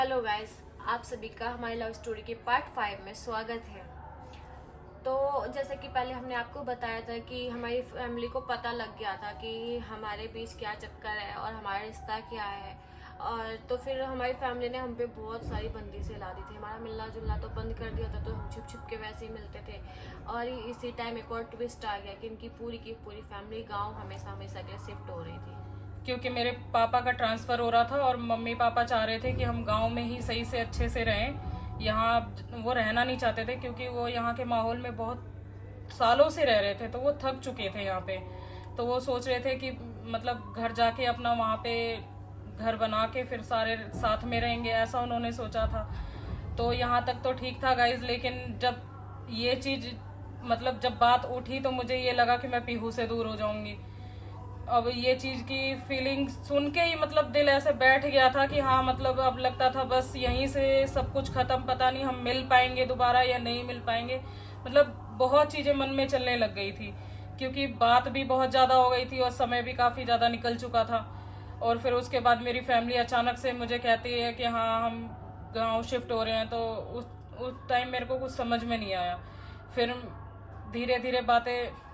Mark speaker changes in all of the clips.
Speaker 1: Hello guys, आप सभी का हमारी लव स्टोरी के पार्ट 5 में स्वागत है। तो जैसे कि पहले हमने आपको बताया था कि हमारी फैमिली को पता लग गया था कि हमारे बीच क्या चक्कर है और हमारा रिश्ता क्या है। और तो फिर हमारी फैमिली ने हम पे बहुत सारी बंदिशें ला दी थी। हमारा मिलना जुलना तो बंद कर दिया था, तो हम छुप छुप के वैसे ही मिलते थे। और इसी टाइम एक और ट्विस्ट आ गया कि इनकी पूरी की पूरी फैमिली गाँव हमेशा हमेशा के लिए शिफ्ट हो रही थी।
Speaker 2: क्योंकि मेरे पापा का ट्रांसफ़र हो रहा था और मम्मी पापा चाह रहे थे कि हम गांव में ही सही से अच्छे से रहें। यहाँ वो रहना नहीं चाहते थे क्योंकि वो यहाँ के माहौल में बहुत सालों से रह रहे थे, तो वो थक चुके थे यहाँ पे। तो वो सोच रहे थे कि मतलब घर जाके अपना वहाँ पे घर बना के फिर सारे साथ में रहेंगे, ऐसा उन्होंने सोचा था। तो यहाँ तक तो ठीक था गाइज, लेकिन जब ये चीज़ मतलब जब बात उठी तो मुझे ये लगा कि मैं पीहू से दूर हो जाऊंगी। अब ये चीज की फीलिंग सुन के ही मतलब दिल ऐसे बैठ गया था कि हाँ, मतलब अब लगता था बस यहीं से सब कुछ खत्म, पता नहीं हम मिल पाएंगे दोबारा या नहीं मिल पाएंगे। मतलब बहुत चीजें मन में चलने लग गई थी क्योंकि बात भी बहुत ज्यादा हो गई थी और समय भी काफी ज्यादा निकल चुका था। और फिर उसके बाद मेरी फैमिली अचानक से मुझे कहती है कि हाँ हम गांव शिफ्ट हो रहे हैं, तो उस टाइम मेरे को कुछ समझ में नहीं आया। फिर धीरे धीरे बातें।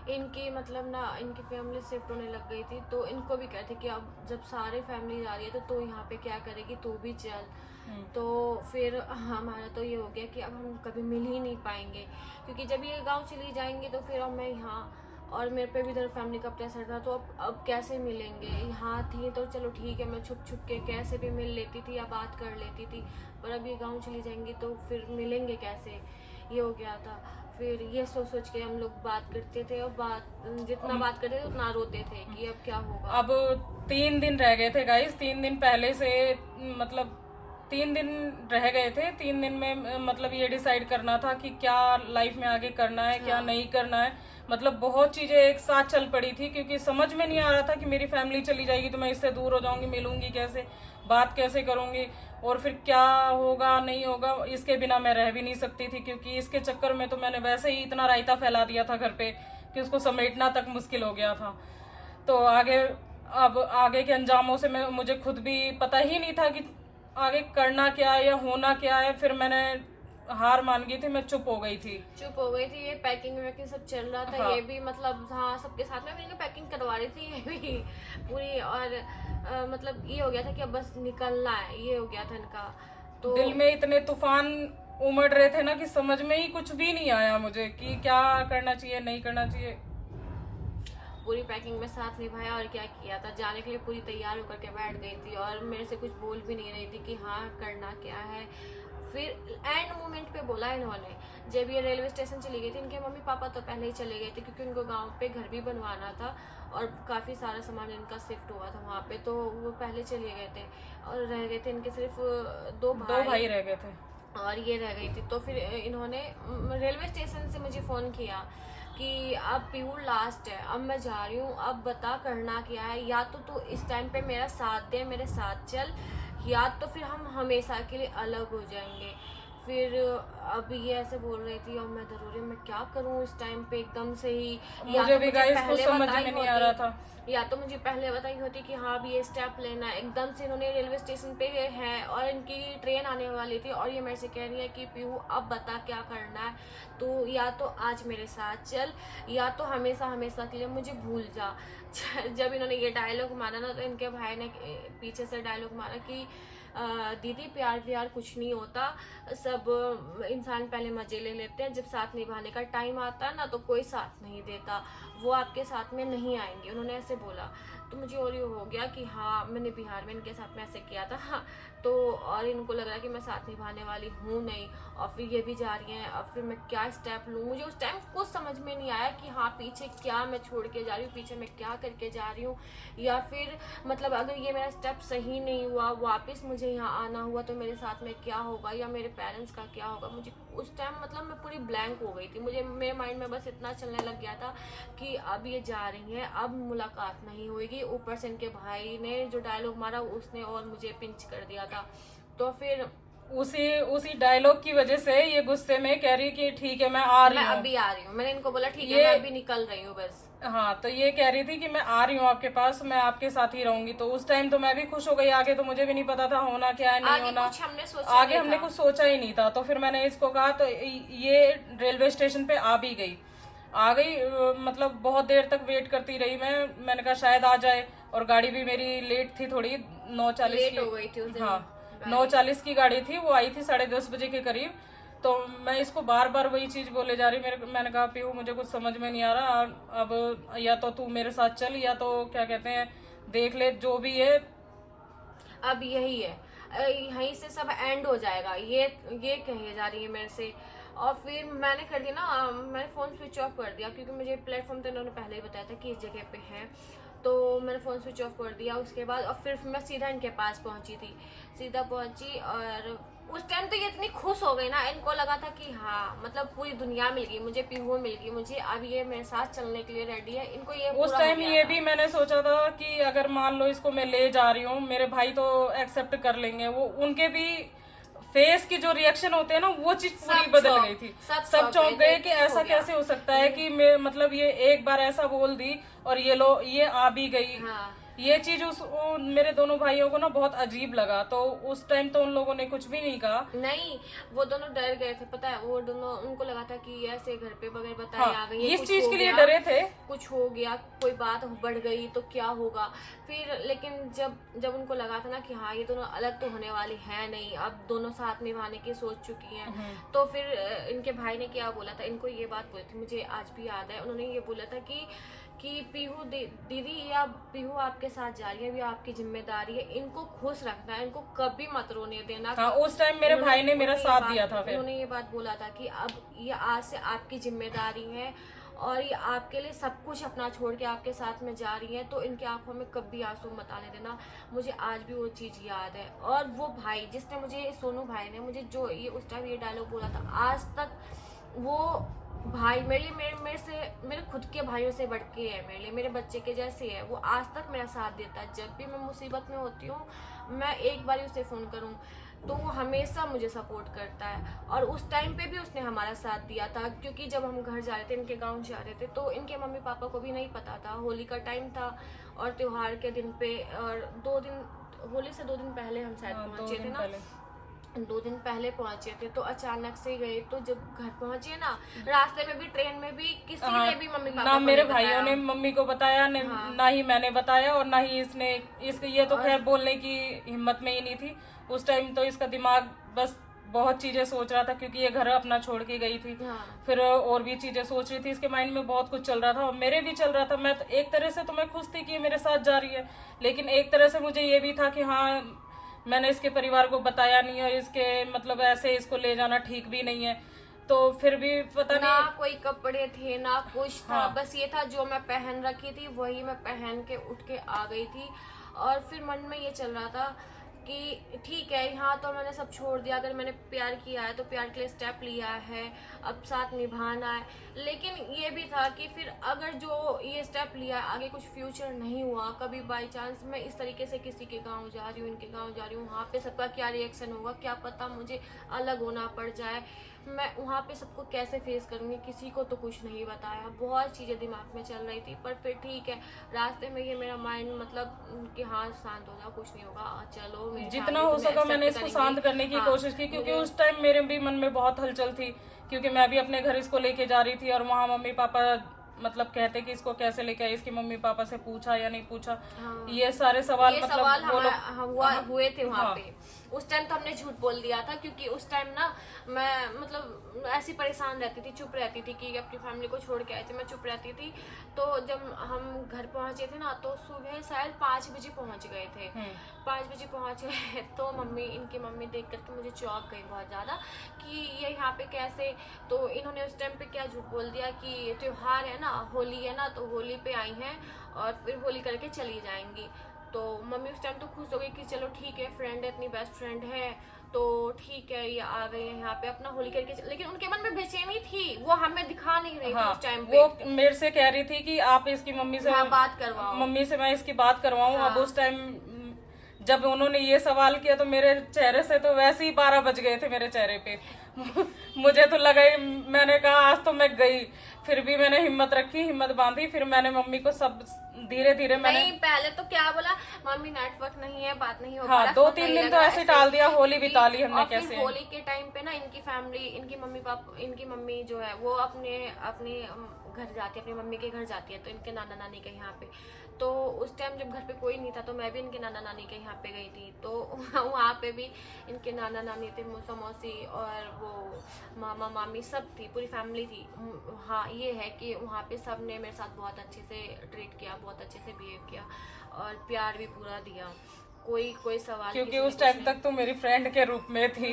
Speaker 1: इनकी मतलब ना इनकी फैमिली शिफ्ट होने लग गई थी, तो इनको भी कहते कि अब जब सारे फैमिली जा रही है तो यहाँ पे क्या करेगी, तू भी चल। तो फिर हमारा तो ये हो गया कि अब हम कभी मिल ही नहीं पाएंगे, क्योंकि जब ये गांव चली जाएंगी तो फिर अब मैं यहाँ, और मेरे पे भी इधर फैमिली का प्रेशर था, तो अब कैसे मिलेंगे। यहाँ थी तो चलो ठीक है, मैं छुप छुप के कैसे भी मिल लेती थी या बात कर लेती थी, पर अब ये गाँव चली जाएंगी तो फिर मिलेंगे कैसे, ये हो गया था। फिर ये सोच सोच के हम लोग बात करते थे, और जितना बात करते थे उतना रोते थे कि अब क्या होगा।
Speaker 2: अब 3 दिन रह गए थे गाइस, 3 दिन पहले से, मतलब 3 दिन रह गए थे। 3 दिन में मतलब ये डिसाइड करना था कि क्या लाइफ में आगे करना है, क्या नहीं करना है। मतलब बहुत चीजें एक साथ चल पड़ी थी क्योंकि समझ में नहीं आ रहा था कि मेरी फैमिली चली जाएगी तो मैं इससे दूर हो जाऊंगी, मिलूंगी कैसे, बात कैसे करूंगी, और फिर क्या होगा नहीं होगा। इसके बिना मैं रह भी नहीं सकती थी क्योंकि इसके चक्कर में तो मैंने वैसे ही इतना रायता फैला दिया था घर पे कि उसको समेटना तक मुश्किल हो गया था। तो अब आगे के अंजामों से मुझे खुद भी पता ही नहीं था कि आगे करना क्या है या होना क्या है। फिर मैंने हार मान गई थी, मैं चुप हो गई थी।
Speaker 1: ये पैकिंग वैकिंग सब चल रहा था।
Speaker 2: हाँ।
Speaker 1: ये भी मतलब हाँ सबके साथ में मैंने पैकिंग करवा रही थी ये भी पूरी। और मतलब ये हो गया था कि अब बस निकलना है, ये हो गया था इनका। तो
Speaker 2: दिल में इतने तूफान उमड़ रहे थे ना कि समझ में ही कुछ भी नहीं आया मुझे कि क्या करना चाहिए नहीं करना चाहिए।
Speaker 1: पूरी पैकिंग में साथ निभाया और क्या किया था, जाने के लिए पूरी तैयार होकर के बैठ गई थी और मेरे से कुछ बोल भी नहीं रही थी कि हाँ करना क्या है। फिर एंड मोमेंट पे बोला इन्होंने, जब ये रेलवे स्टेशन चली गई थी। इनके मम्मी पापा तो पहले ही चले गए थे क्योंकि उनको गांव पे घर भी बनवाना था और काफ़ी सारा सामान इनका शिफ्ट हुआ था वहाँ पे, तो वो पहले चले गए थे और रह गए थे इनके सिर्फ दो
Speaker 2: दो भाई रह गए थे।
Speaker 1: और ये रह गई थी। तो फिर इन्होंने रेलवे स्टेशन से मुझे फ़ोन किया कि अब पीहू लास्ट है, अब मैं जा रही हूँ, अब बता करना क्या है। या तो तू इस टाइम पे मेरा साथ दे, मेरे साथ चल, या तो फिर हम हमेशा के लिए अलग हो जाएंगे। फिर अब ये ऐसे बोल रही थी और मैं जरूरी मैं क्या करूँ इस टाइम पे एकदम से ही।
Speaker 2: मुझे भी गाइस कुछ समझ में नहीं आ रहा था।
Speaker 1: या तो मुझे पहले बताई होती कि हाँ अब ये स्टेप लेना है। एकदम से इन्होंने रेलवे स्टेशन पे है और इनकी ट्रेन आने वाली थी और ये मेरे से कह रही है कि पीहू अब बता क्या करना है, तो या तो आज मेरे साथ चल या तो हमेशा हमेशा के लिए मुझे भूल जा। जब इन्होंने ये डायलॉग मारा ना, तो इनके भाई ने पीछे से डायलॉग मारा कि दीदी प्यार व्यार कुछ नहीं होता, सब इंसान पहले मजे ले लेते हैं, जब साथ निभाने का टाइम आता है ना तो कोई साथ नहीं देता, वो आपके साथ में नहीं आएंगे। उन्होंने ऐसे बोला तो मुझे और ये हो गया कि हाँ मैंने बिहार में इनके साथ में ऐसे किया था। हाँ, तो और इनको लग रहा है कि मैं साथ निभाने वाली हूँ नहीं, और फिर ये भी जा रही हैं। अब फिर मैं क्या स्टेप लूँ, मुझे उस टाइम कुछ समझ में नहीं आया कि हाँ पीछे क्या मैं छोड़ के जा रही हूँ, पीछे मैं क्या करके जा रही हूँ। या फिर मतलब अगर ये मेरा स्टेप सही नहीं हुआ, वापस मुझे यहाँ आना हुआ तो मेरे साथ में क्या होगा या मेरे पेरेंट्स का क्या होगा। मुझे उस टाइम मतलब मैं पूरी ब्लैंक हो गई थी। मुझे मेरे माइंड में बस इतना चलने लग गया था कि अब ये जा रही हैं, अब मुलाकात नहीं होगी। ऊपर से इनके भाई ने जो डायलॉग मारा उसने और मुझे पिंच कर दिया था। तो फिर
Speaker 2: उसी डायलॉग की वजह से ये गुस्से में कह रही कि ठीक है मैं आ रही
Speaker 1: मैं
Speaker 2: हूँ।
Speaker 1: अभी आ रही हूँ, मैंने इनको बोला ठीक है
Speaker 2: ये
Speaker 1: मैं अभी निकल रही हूँ बस।
Speaker 2: हाँ, तो ये कह रही थी कि मैं आ रही हूँ आपके पास, मैं आपके साथ ही रहूंगी। तो उस टाइम तो मैं भी खुश हो गई। आगे तो मुझे भी नहीं पता था होना क्या है नहीं
Speaker 1: आगे
Speaker 2: होना,
Speaker 1: कुछ हमने सोचा
Speaker 2: आगे
Speaker 1: नहीं
Speaker 2: हमने
Speaker 1: था।
Speaker 2: कुछ सोचा ही नहीं था। तो फिर मैंने इसको कहा, तो ये रेलवे स्टेशन पे आ भी गई, आ गई। मतलब बहुत देर तक वेट करती रही मैंने कहा शायद आ जाए। और गाड़ी भी मेरी लेट थी थोड़ी, 9:40
Speaker 1: लेट
Speaker 2: की।
Speaker 1: हो गई थी उस दिन
Speaker 2: हाँ,
Speaker 1: गाड़ी।
Speaker 2: 9:40 की गाड़ी थी, वो आई थी 10:30 बजे के करीब। तो मैं इसको बार बार वही चीज बोले जा रही। मैंने कहा पीहू मुझे कुछ समझ में नहीं आ रहा, अब या तो तू मेरे साथ चल, या तो क्या कहते हैं देख ले जो भी है।
Speaker 1: अब यही है, यहीं से सब एंड हो जाएगा, ये कही जा रही है मेरे से। और फिर मैंने कर दिया ना, मैंने फ़ोन स्विच ऑफ कर दिया क्योंकि मुझे प्लेटफॉर्म तो इन्होंने पहले ही बताया था कि इस जगह पे है। तो मैंने फ़ोन स्विच ऑफ कर दिया उसके बाद, और फिर मैं सीधा इनके पास पहुंची थी। सीधा पहुंची और उस टाइम तो ये इतनी खुश हो गई ना, इनको लगा था कि हाँ मतलब पूरी दुनिया मिल गई मुझे, पीहू मिल गई मुझे, अब ये मेरे साथ चलने के लिए रेडी है। इनको ये
Speaker 2: उस
Speaker 1: पूरा
Speaker 2: टाइम
Speaker 1: हो गया
Speaker 2: ये
Speaker 1: था।
Speaker 2: भी मैंने सोचा था कि अगर मान लो इसको मैं ले जा रही हूँ, मेरे भाई तो एक्सेप्ट कर लेंगे। वो उनके भी फेस की जो रिएक्शन होते हैं ना, वो चीज पूरी
Speaker 1: सब
Speaker 2: बदल
Speaker 1: चौंक-
Speaker 2: गई थी।
Speaker 1: सब
Speaker 2: सब
Speaker 1: चौंक
Speaker 2: चौंक
Speaker 1: गए
Speaker 2: गए
Speaker 1: थे
Speaker 2: कि
Speaker 1: कि
Speaker 2: ऐसा
Speaker 1: हो गया।
Speaker 2: कैसे हो सकता है कि मतलब ये एक बार ऐसा बोल दी और ये आ भी गई।
Speaker 1: हाँ,
Speaker 2: ये चीज मेरे दोनों भाइयों को ना बहुत अजीब लगा। तो उस टाइम तो उन लोगों ने कुछ भी नहीं कहा।
Speaker 1: नहीं वो दोनों डर गए थे, पता है, वो दोनों, उनको लगा था कि ऐसे घर पे बगैर बताए
Speaker 2: हाँ,
Speaker 1: आ गई है,
Speaker 2: इस
Speaker 1: कुछ
Speaker 2: चीज
Speaker 1: हो
Speaker 2: के लिए
Speaker 1: गया,
Speaker 2: डरे थे।
Speaker 1: कुछ हो गया, कोई बात बढ़ गई तो क्या होगा फिर। लेकिन जब उनको लगा था ना कि हाँ ये दोनों अलग तो होने वाली है नहीं, अब दोनों साथ निभाने की सोच चुकी हैं। तो फिर इनके भाई ने क्या बोला था, इनको ये बात बोली थी, मुझे आज भी याद है। उन्होंने ये बोला था कि पीहू दीदी या पीहू आपके साथ जा रही है, अभी आपकी जिम्मेदारी है, इनको खुश रखना है, इनको कभी मत रोने देना।
Speaker 2: हाँ, उस टाइम मेरे भाई ने मेरा साथ दिया था। फिर
Speaker 1: उन्होंने ये बात बोला था कि अब ये आज से आपकी जिम्मेदारी है और ये आपके लिए सब कुछ अपना छोड़ के आपके साथ में जा रही है, तो इनकी आंखों में कभी आंसू मत आने देना। मुझे आज भी वो चीज़ याद है। और वो भाई जिसने मुझे, सोनू भाई ने मुझे जो ये उस टाइम ये डायलॉग बोला था, आज तक वो भाई मेरे लिए, मेरे खुद के भाइयों से बढ़ के है, मेरे लिए मेरे बच्चे के जैसे है। वो आज तक मेरा साथ देता है, जब भी मैं मुसीबत में होती हूँ, मैं एक बार उसे फ़ोन करूँ तो वो हमेशा मुझे सपोर्ट करता है। और उस टाइम पे भी उसने हमारा साथ दिया था, क्योंकि जब हम घर जा रहे थे, इनके गांव जा रहे थे, तो इनके मम्मी पापा को भी नहीं पता था, होली का टाइम था और त्योहार के दिन पे, और 2 दिन, होली से 2 दिन पहले हम शायद पहुंचे थे ना, 2 दिन पहले पहुंचे थे। तो अचानक से गए, तो जब घर पहुंचे ना, रास्ते में भी, ट्रेन में भी, किसी ने भी मम्मी पापा
Speaker 2: ना
Speaker 1: को
Speaker 2: मेरे
Speaker 1: नहीं
Speaker 2: भाइयों
Speaker 1: बताया।
Speaker 2: ने मम्मी को बताया, ना ही मैंने बताया, और ना ही इसके ये तो खैर बोलने की हिम्मत में ही नहीं थी उस टाइम। तो इसका दिमाग बस बहुत चीजें सोच रहा था, क्योंकि ये घर अपना छोड़ के गई थी।
Speaker 1: हाँ।
Speaker 2: फिर और भी चीजें सोच रही थी, इसके माइंड में बहुत कुछ चल रहा था और मेरे भी चल रहा था। मैं तो एक तरह से तो मैं खुश थी कि ये मेरे साथ जा रही है, लेकिन एक तरह से मुझे ये भी था कि हाँ मैंने इसके परिवार को बताया नहीं, और इसके मतलब ऐसे इसको ले जाना ठीक भी नहीं है। तो फिर भी पता
Speaker 1: ना
Speaker 2: नहीं,
Speaker 1: कोई कपड़े थे ना कुछ था।
Speaker 2: हाँ।
Speaker 1: बस ये था जो मैं पहन रखी थी वही मैं पहन के उठ के आ गई थी। और फिर मन में ये चल रहा था कि ठीक है, यहाँ तो मैंने सब छोड़ दिया, अगर मैंने प्यार किया है तो प्यार के लिए स्टेप लिया है, अब साथ निभाना है। लेकिन ये भी था कि फिर अगर जो ये स्टेप लिया है, आगे कुछ फ्यूचर नहीं हुआ, कभी बाई चांस मैं इस तरीके से किसी के गांव जा रही हूँ, इनके गांव जा रही हूँ, वहाँ पे सबका क्या रिएक्शन होगा, क्या पता मुझे अलग होना पड़ जाए, मैं वहाँ पे सबको कैसे फेस करूँगी, किसी को तो कुछ नहीं बताया। बहुत चीज़ें दिमाग में चल रही थी, पर फिर ठीक है, रास्ते में ये मेरा माइंड मतलब कि हाँ शांत हो जाओ, कुछ नहीं होगा, चलो मेरी
Speaker 2: जितना
Speaker 1: family
Speaker 2: हो
Speaker 1: तुम्हें
Speaker 2: सका मैंने
Speaker 1: accept
Speaker 2: इसको
Speaker 1: करेंगी।
Speaker 2: शांत करने की
Speaker 1: हाँ,
Speaker 2: कोशिश की, क्योंकि
Speaker 1: मुझे-
Speaker 2: उस टाइम मेरे भी मन में बहुत हलचल थी, क्योंकि मैं भी अपने घर इसको लेके जा रही थी और वहाँ मम्मी पापा मतलब कहते कि इसको कैसे लेके आई, इसकी मम्मी पापा से पूछा या नहीं पूछा।
Speaker 1: हाँ।
Speaker 2: ये सारे सवाल
Speaker 1: ये
Speaker 2: मतलब
Speaker 1: सवाल
Speaker 2: वो लोग
Speaker 1: हुए थे वहाँ
Speaker 2: हाँ।
Speaker 1: पे। उस टाइम तो हमने झूठ बोल दिया था, क्योंकि उस टाइम ना मैं मतलब ऐसी परेशान रहती थी, चुप रहती थी कि अपनी फैमिली को छोड़ के आई थी, मैं चुप रहती थी। तो जब हम घर पहुंचे थे ना, तो सुबह शायद 5 बजे पहुंच गए थे। 5 बजे पहुंचे तो इनकी मम्मी देख करके मुझे चौंक गई बहुत ज़्यादा कि ये यहाँ पे कैसे। तो इन्होंने उस टाइम पे क्या झूठ बोल दिया कि त्योहार है ना, होली है ना, तो होली पे आई हैं और फिर होली करके चली जाएंगी। तो मम्मी उस टाइम तो खुश हो गई कि चलो ठीक है, फ्रेंड है, इतनी बेस्ट फ्रेंड है, तो ठीक है ये आ गई है यहाँ पे अपना होली करके। लेकिन उनके मन में बेचैनी थी, वो हमें दिखा नहीं रही थी उस टाइम पे।
Speaker 2: वो मेरे से कह रही थी कि आप इसकी मम्मी से
Speaker 1: हाँ, बात करवाओ,
Speaker 2: मम्मी से मैं इसकी बात करवाऊं।
Speaker 1: हाँ।
Speaker 2: अब उस टाइम जब उन्होंने ये सवाल किया तो मेरे चेहरे से तो वैसे ही 12 बज गए थे मेरे चेहरे पे। मुझे तो लगा ही, मैंने कहा आज तो मैं गई। फिर भी मैंने हिम्मत रखी, हिम्मत बांधी। फिर मैंने मम्मी को सब धीरे धीरे मैंने,
Speaker 1: नहीं पहले तो क्या बोला, मम्मी नेटवर्क नहीं है, बात नहीं हो पा
Speaker 2: हाँ
Speaker 1: रहा,
Speaker 2: 2-3
Speaker 1: नहीं
Speaker 2: दिन
Speaker 1: लग
Speaker 2: तो
Speaker 1: रहा,
Speaker 2: ऐसे टाल दिया। होली बिता ली हमने
Speaker 1: और फिर
Speaker 2: कैसे।
Speaker 1: होली के टाइम पे ना इनकी फैमिली, इनकी मम्मी पापा, इनकी मम्मी जो है वो अपने अपने घर जाती है, अपनी मम्मी के घर जाती है, तो इनके नाना नानी के यहाँ पे। तो उस टाइम जब घर पे कोई नहीं था तो मैं भी इनके नाना नानी के यहाँ पे गई थी। तो वहाँ पे भी इनके नाना नानी थे, मौसा मौसी और वो मामा मामी सब थी, पूरी फैमिली थी। हाँ ये है कि वहाँ पे सब ने मेरे साथ बहुत अच्छे से ट्रीट किया, बहुत अच्छे से बिहेव किया और प्यार भी पूरा दिया। कोई सवाल,
Speaker 2: क्योंकि उस टाइम तक तो मेरी फ्रेंड के रूप में थी।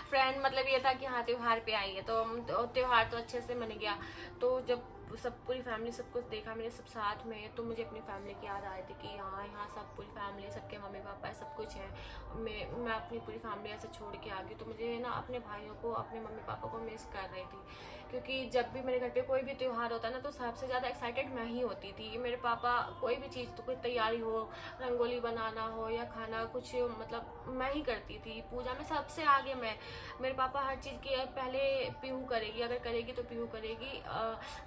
Speaker 1: फ्रेंड मतलब ये था कि हाँ त्योहार पे आई है, तो त्योहार तो अच्छे से मन गया। तो जब सब पूरी फैमिली सब कुछ देखा मेरे सब साथ में, तो मुझे अपनी फैमिली की याद आ रही थी कि हाँ यहाँ सब पूरी फैमिली, सबके मम्मी पापा सब कुछ है। मैं अपनी पूरी फैमिली ऐसे छोड़ के आ गई, तो मुझे ना अपने भाइयों को, अपने मम्मी पापा को मिस कर रही थी। क्योंकि जब भी मेरे घर पे कोई भी त्यौहार होता है ना, तो सबसे ज़्यादा एक्साइटेड मैं ही होती थी। मेरे पापा कोई भी चीज़, तो कोई तैयारी हो, रंगोली बनाना हो या खाना कुछ, मतलब मैं ही करती थी। पूजा में सबसे आगे मैं, मेरे पापा हर चीज़ की पहले पीहू करेगी, अगर करेगी तो पीहू करेगी,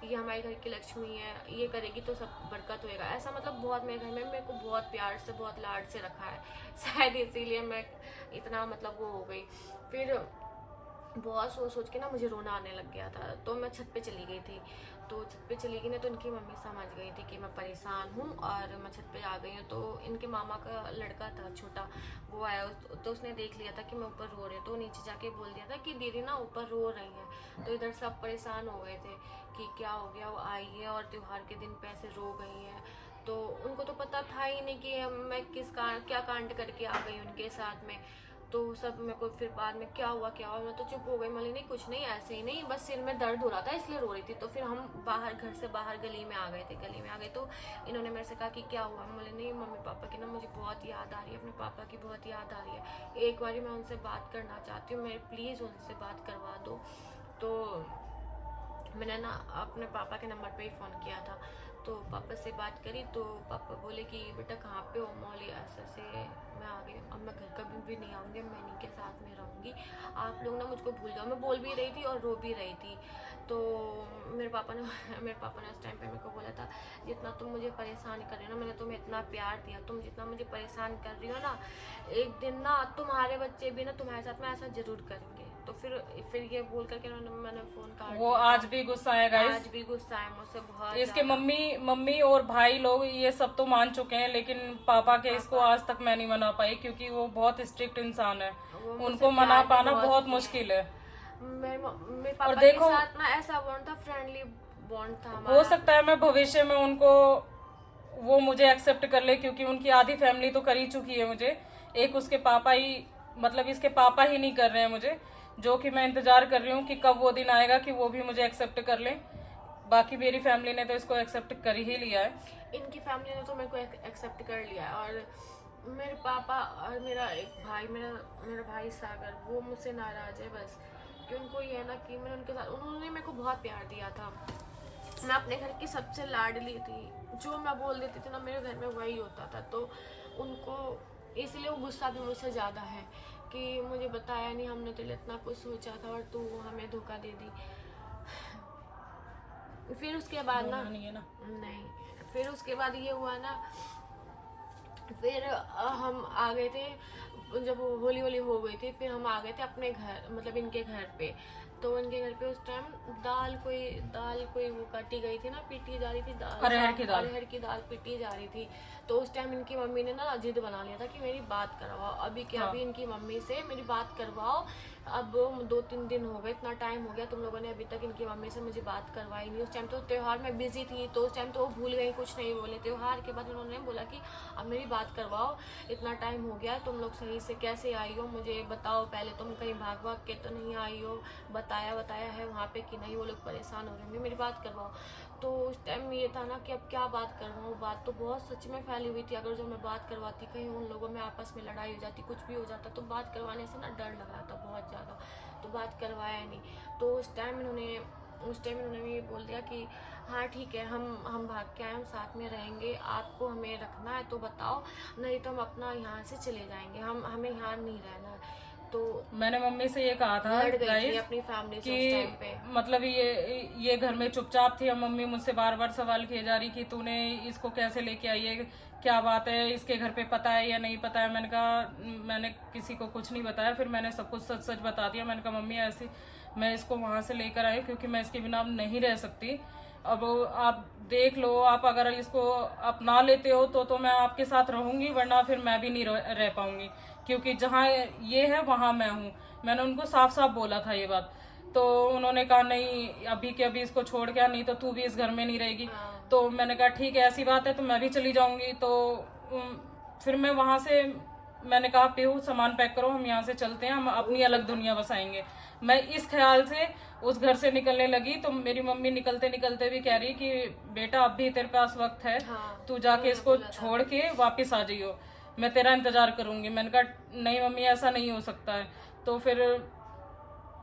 Speaker 1: ये हमारे घर की लक्ष्मी है, ये करेगी तो सब बरकत होएगा, ऐसा मतलब बहुत मेरे घर में मेरे को बहुत प्यार से, बहुत लाड से रखा है। शायद इसीलिए मैं इतना मतलब वो हो गई। फिर बहुत सोच सोच के ना मुझे रोना आने लग गया था, तो मैं छत पे चली गई थी। तो छत पे चली गई ना, तो इनकी मम्मी समझ गई थी कि मैं परेशान हूँ और मैं छत पे आ गई हूँ। तो इनके मामा का लड़का था छोटा, वो आया, तो उसने देख लिया था कि मैं ऊपर रो रही हूँ, तो नीचे जाके बोल दिया था कि दीदी ना ऊपर रो रही है। तो इधर सब परेशान हो गए थे कि क्या हो गया, वो आई है और त्योहार के दिन पे ऐसे रो गई है। तो उनको तो पता था ही नहीं कि मैं क्या कांड करके आ गई उनके साथ में। तो सब मेरे को फिर बाद में क्या हुआ, मैं तो चुप हो गई। मतलब नहीं कुछ नहीं, ऐसे ही नहीं, बस सिर में दर्द हो रहा था इसलिए रो रही थी। तो फिर हम बाहर, घर से बाहर गली में आ गए थे। गली में आ गए तो इन्होंने मेरे से कहा कि क्या हुआ। बोले नहीं मम्मी पापा की ना मुझे बहुत याद आ रही है, अपने पापा की बहुत याद आ रही है, एक बार मैं उनसे बात करना चाहती हूँ, मेरे प्लीज़ उनसे बात करवा दो। तो मैंने ना अपने पापा के नंबर पे ही फ़ोन किया था। तो पापा से बात करी तो पापा बोले कि बेटा कहाँ पे हो। मौली ऐसे से मैं आ गई, अब मैं घर कभी भी नहीं आऊँगी, मैं इन्हीं के साथ में रहूँगी, आप लोग ना मुझको भूल जाओ। मैं बोल भी रही थी और रो भी रही थी। तो मेरे पापा ने उस टाइम पे मेरे को बोला था, जितना तुम मुझे परेशान कर रही हो ना, मैंने तुम्हें इतना प्यार दिया, तुम जितना मुझे परेशान कर रही हो ना, एक दिन ना तुम्हारे बच्चे भी ना तुम्हारे साथ में ऐसा जरूर करेंगे। तो फिर ये बोल करके मैंने फोन काट
Speaker 2: वो
Speaker 1: दिया।
Speaker 2: आज भी गुस्सा है गाइस,
Speaker 1: आज भी गुस्सा है मुझसे बहुत
Speaker 2: इसके
Speaker 1: ज्यादा।
Speaker 2: मम्मी और भाई लोग ये सब तो मान चुके हैं, लेकिन पापा के इसको आज तक मैं नहीं मना पाई, क्योंकि वो बहुत स्ट्रिक्ट इंसान है,
Speaker 1: वो मुझसे
Speaker 2: उनको मना
Speaker 1: प्यार भी
Speaker 2: पाना बहुत
Speaker 1: किया।
Speaker 2: मुश्किल है।
Speaker 1: मेरे पापा
Speaker 2: और देखो,
Speaker 1: के साथ ना ऐसा बॉन्ड था, फ्रेंडली बॉन्ड था
Speaker 2: हो
Speaker 1: हमारा।
Speaker 2: सकता है मैं भविष्य में उनको, वो मुझे एक्सेप्ट कर ले, क्योंकि उनकी आधी फैमिली तो कर ही चुकी है मुझे। एक उसके पापा ही, मतलब इसके पापा ही नहीं कर रहे हैं मुझे, जो कि मैं इंतजार कर रही हूँ कि कब वो दिन आएगा कि वो भी मुझे एक्सेप्ट कर ले। बाकी मेरी फैमिली ने तो इसको एक्सेप्ट कर ही लिया है।
Speaker 1: इनकी फैमिली ने तो मेरे को एक्सेप्ट कर लिया है। और मेरे पापा और मेरा एक भाई, मेरा भाई सागर, वो मुझसे नाराज है बस, कि उनको ये है ना कि मैंने उनके साथ, उन्होंने मेरे को बहुत प्यार दिया था। मैं अपने घर की सबसे लाडली थी, जो मैं बोल देती थी ना मेरे घर में वही होता था। तो उनको इसलिए वो गुस्सा भी मुझसे ज़्यादा है कि मुझे बताया नहीं, हमने तो इतना कुछ सोचा था और तू हमें धोखा दे दी। फिर उसके बाद ना,
Speaker 2: नहीं है ना,
Speaker 1: नहीं, फिर उसके बाद ये हुआ ना, फिर हम आ गए थे, जब होली हो गई थी, फिर हम आ गए थे अपने घर, मतलब इनके घर पे। तो इनके घर पे उस टाइम दाल कोई वो काटी गई थी ना, पीटी जा रही थी दाल, अरहर की दाल पीटी जा रही थी। तो उस टाइम इनकी मम्मी ने ना जिद बना लिया था कि मेरी बात करवाओ। अभी क्या, अभी इनकी मम्मी से मेरी बात करवाओ। अब 2-3 दिन हो गए, इतना टाइम हो गया, तुम लोगों ने अभी तक इनकी मम्मी से मुझे बात करवाई नहीं। उस टाइम तो त्यौहार में बिजी थी, तो उस टाइम तो वो भूल गई, कुछ नहीं बोले। त्यौहार के बाद उन्होंने बोला कि अब मेरी बात करवाओ, इतना टाइम हो गया, तुम लोग सही से कैसे आई हो मुझे बताओ, पहले तुम कहीं भाग के तो नहीं आई हो, बताया है वहाँ पे कि नहीं, वो लोग परेशान हो रहे होंगे, मेरी बात करवाओ। तो उस टाइम ये था ना कि अब क्या बात करवाऊँ, बात तो बहुत सच में फैली हुई थी। अगर जो मैं बात करवाती, कहीं उन लोगों में आपस में लड़ाई हो जाती, कुछ भी हो जाता, तो बात करवाने से ना डर लग रहा था बहुत ज़्यादा, तो बात करवाया नहीं। तो उस टाइम इन्होंने उस टाइम उन्होंने ये बोल दिया कि हाँ ठीक है, हम भाग के आए, हम साथ में रहेंगे, आपको हमें रखना है तो बताओ, नहीं तो हम अपना यहाँ से चले जाएंगे, हमें यहाँ नहीं रहना है। तो
Speaker 2: मैंने मम्मी से ये कहा था
Speaker 1: लड़ गई थी
Speaker 2: गाइस
Speaker 1: अपनी फैमिली से उस टाइम पे।
Speaker 2: कि मतलब ये घर में चुपचाप थी। और मम्मी मुझसे बार बार सवाल किए जा रही कि तूने इसको कैसे लेके आई है, क्या बात है, इसके घर पे पता है या नहीं पता है। मैंने कहा मैंने किसी को कुछ नहीं बताया। फिर मैंने सब कुछ सच सच बता दिया। मैंने कहा मम्मी ऐसी मैं इसको वहां से लेकर आई क्योंकि मैं इसके बिना अब नहीं रह सकती। अब आप देख लो, आप अगर इसको अपना लेते हो तो मैं आपके साथ रहूंगी, वरना फिर मैं भी नहीं रह पाऊंगी, क्योंकि जहाँ ये है वहां मैं हूँ। मैंने उनको साफ साफ बोला था ये बात। तो उन्होंने कहा नहीं अभी के अभी इसको छोड़ के आ, नहीं तो तू भी इस घर में नहीं रहेगी। तो मैंने कहा ठीक है ऐसी बात है तो मैं भी चली जाऊंगी। तो फिर मैं वहां से मैंने कहा पीहू सामान पैक करो, हम यहाँ से चलते हैं, हम अपनी अलग दुनिया बसाएंगे। मैं इस ख्याल से उस घर से निकलने लगी। तो मेरी मम्मी निकलते निकलते भी कह रही कि बेटा अब भी तेरे पास वक्त है, तू जाके इसको छोड़ के वापस आ जाइयो, मैं तेरा इंतजार करूंगी। मैंने कहा नहीं मम्मी ऐसा नहीं हो सकता है। तो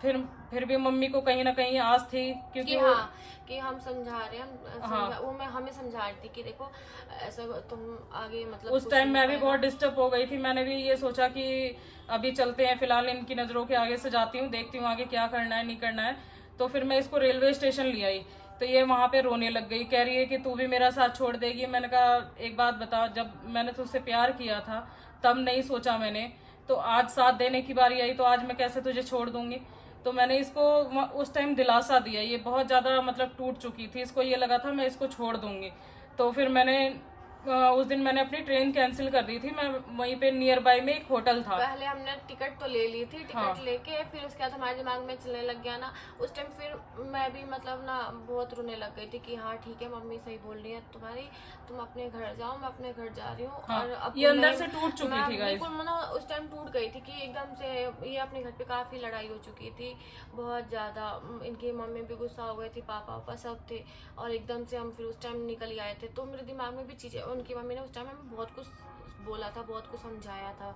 Speaker 2: फिर भी मम्मी को कहीं ना कहीं आस थी, क्योंकि
Speaker 1: हाँ कि हम समझा रहे हैं, वो मैं हमें समझा रही थी कि देखो ऐसा तुम आगे मतलब
Speaker 2: उस टाइम मैं भी बहुत डिस्टर्ब हो गई थी। मैंने भी ये सोचा कि अभी चलते हैं, फिलहाल इनकी नजरों के आगे से जाती हूँ, देखती हूँ आगे क्या करना है नहीं करना है। तो फिर मैं इसको रेलवे स्टेशन ले आई। तो ये वहां पे रोने लग गई, कह रही है कि तू भी मेरा साथ छोड़ देगी। मैंने कहा एक बात बता, जब मैंने तुझसे प्यार किया था तब नहीं सोचा मैंने, तो आज साथ देने की बारी आई तो आज मैं कैसे तुझे छोड़ दूंगी। तो मैंने इसको उस टाइम दिलासा दिया। ये बहुत ज्यादा मतलब टूट चुकी थी, इसको ये लगा था मैं इसको छोड़ दूंगी। तो फिर मैंने उस दिन मैंने अपनी ट्रेन कैंसिल कर दी थी। मैं वहीं पे नियर बाय में एक होटल था,
Speaker 1: पहले हमने टिकट तो ले ली थी, टिकट लेके फिर उसके बाद हमारे दिमाग में चलने लग गया ना उस टाइम। फिर मैं भी मतलब ना बहुत रोने लग गई थी कि हाँ ठीक है मम्मी सही बोल रही है तुम्हारी, तुम अपने घर जाओ, मैं अपने घर जा रही हूँ। और अब
Speaker 2: ये अंदर से टूट चुकी थी गाइस।
Speaker 1: बिल्कुल ना उस टाइम टूट गई थी कि एकदम से ये अपने घर पे काफी लड़ाई हो चुकी थी बहुत ज्यादा। इनकी मम्मी भी गुस्सा हो गई थी, पापा सब थे, और एकदम से हम फिर उस टाइम निकल ही आए थे। तो मेरे दिमाग में भी चीजें, उनकी मम्मी ने उस टाइम हमें बहुत कुछ बोला था, बहुत कुछ समझाया था,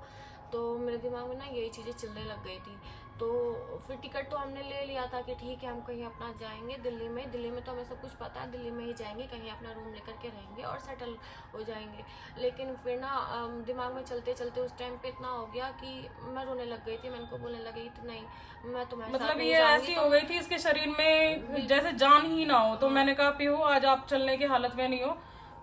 Speaker 1: तो मेरे दिमाग में ना यही चीज़ें चलने लग गई थी। तो फिर टिकट तो हमने ले लिया था कि ठीक है हम कहीं अपना जाएंगे दिल्ली में तो हमें सब कुछ पता है, दिल्ली में ही जाएंगे, कहीं अपना रूम लेकर के रहेंगे और सेटल हो जाएंगे। लेकिन फिर ना दिमाग में चलते चलते उस टाइम पे इतना हो गया कि मैं रोने लग गई थी। मैं उनको बोलने लगी थी नहीं मैं तुम्हारे साथ
Speaker 2: मतलब
Speaker 1: नहीं
Speaker 2: ये ऐसी हो गई थी इसके शरीर में जैसे जान ही ना हो। तो मैंने कहा पीहू आज आप चलने की हालत में नहीं हो,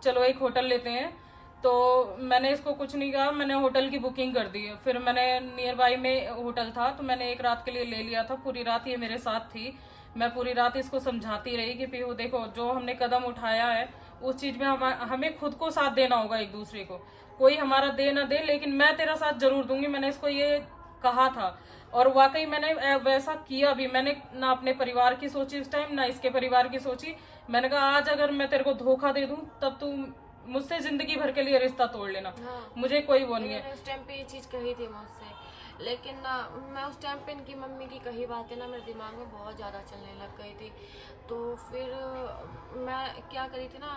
Speaker 2: चलो एक होटल लेते हैं। तो मैंने इसको कुछ नहीं कहा, मैंने होटल की बुकिंग कर दी। फिर मैंने नियर बाई में होटल था तो मैंने एक रात के लिए ले लिया था। पूरी रात ये मेरे साथ थी। मैं पूरी रात इसको समझाती रही कि पीहू देखो जो हमने कदम उठाया है उस चीज में हमें खुद को साथ देना होगा एक दूसरे को। कोई हमारा दे ना दे लेकिन मैं तेरा साथ जरूर दूंगी। मैंने इसको ये कहा था और वाकई मैंने वैसा किया भी। मैंने ना अपने परिवार की सोची उस टाइम, ना इसके परिवार की सोची। मैंने कहा आज अगर मैं तेरे को धोखा दे दूं तब तू मुझसे जिंदगी भर के लिए रिश्ता तोड़ लेना। मुझे कोई वो नहीं है।
Speaker 1: उस टाइम पे ये चीज कही थी मुझसे, लेकिन ना मैं उस टाइम पे इनकी मम्मी की कही बातें ना मेरे दिमाग में बहुत ज़्यादा चलने लग गई थी। तो फिर मैं क्या करी थी ना,